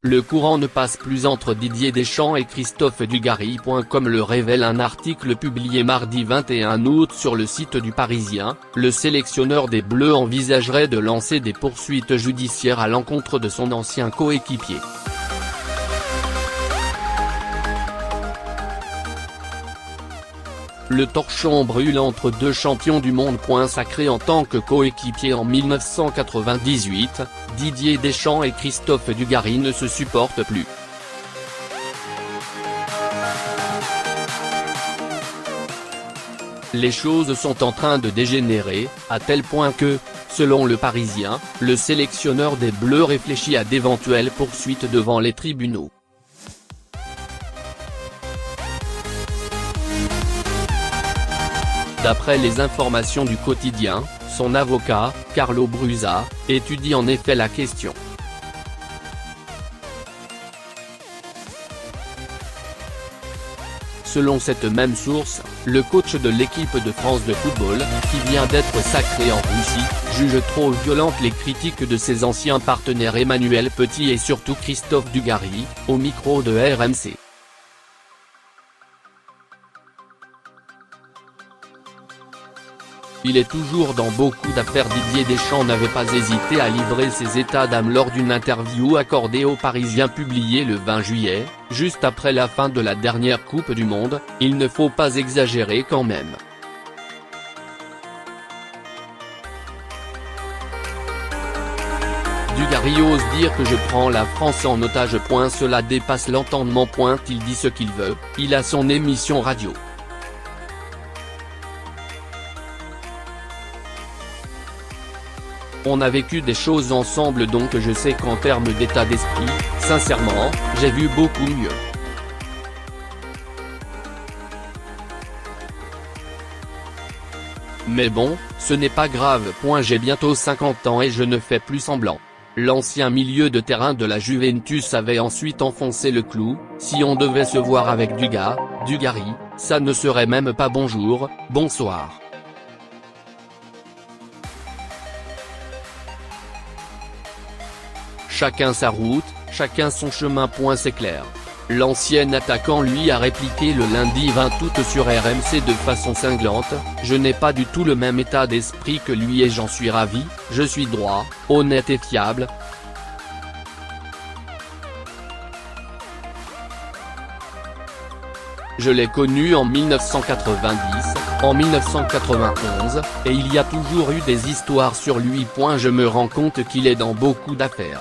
Le courant ne passe plus entre Didier Deschamps et Christophe Dugarry. Comme le révèle un article publié mardi 21 août sur le site du Parisien, le sélectionneur des Bleus envisagerait de lancer des poursuites judiciaires à l'encontre de son ancien coéquipier. Le torchon brûle entre deux champions du monde. Sacré en tant que coéquipier en 1998, Didier Deschamps et Christophe Dugarry ne se supportent plus. Les choses sont en train de dégénérer, à tel point que, selon le Parisien, le sélectionneur des Bleus réfléchit à d'éventuelles poursuites devant les tribunaux. D'après les informations du quotidien, son avocat, Carlo Brusa, étudie en effet la question. Selon cette même source, le coach de l'équipe de France de football, qui vient d'être sacré en Russie, juge trop violentes les critiques de ses anciens partenaires Emmanuel Petit et surtout Christophe Dugarry, au micro de RMC. Il est toujours dans beaucoup d'affaires. Didier Deschamps n'avait pas hésité à livrer ses états d'âme lors d'une interview accordée aux Parisiens publiée le 20 juillet, juste après la fin de la dernière Coupe du Monde. Il ne faut pas exagérer quand même. Dugarry ose dire que je prends la France en otage. Cela dépasse l'entendement. Il dit ce qu'il veut, il a son émission radio. On a vécu des choses ensemble, donc je sais qu'en termes d'état d'esprit, sincèrement, j'ai vu beaucoup mieux. Mais bon, ce n'est pas grave. J'ai bientôt 50 ans et je ne fais plus semblant. L'ancien milieu de terrain de la Juventus avait ensuite enfoncé le clou: si on devait se voir avec Dugarry, ça ne serait même pas bonjour, bonsoir. Chacun sa route, chacun son chemin. C'est clair. L'ancien attaquant lui a répliqué le lundi 20 août sur RMC de façon cinglante: je n'ai pas du tout le même état d'esprit que lui et j'en suis ravi, je suis droit, honnête et fiable. Je l'ai connu en 1990, en 1991, et il y a toujours eu des histoires sur lui. Je me rends compte qu'il est dans beaucoup d'affaires.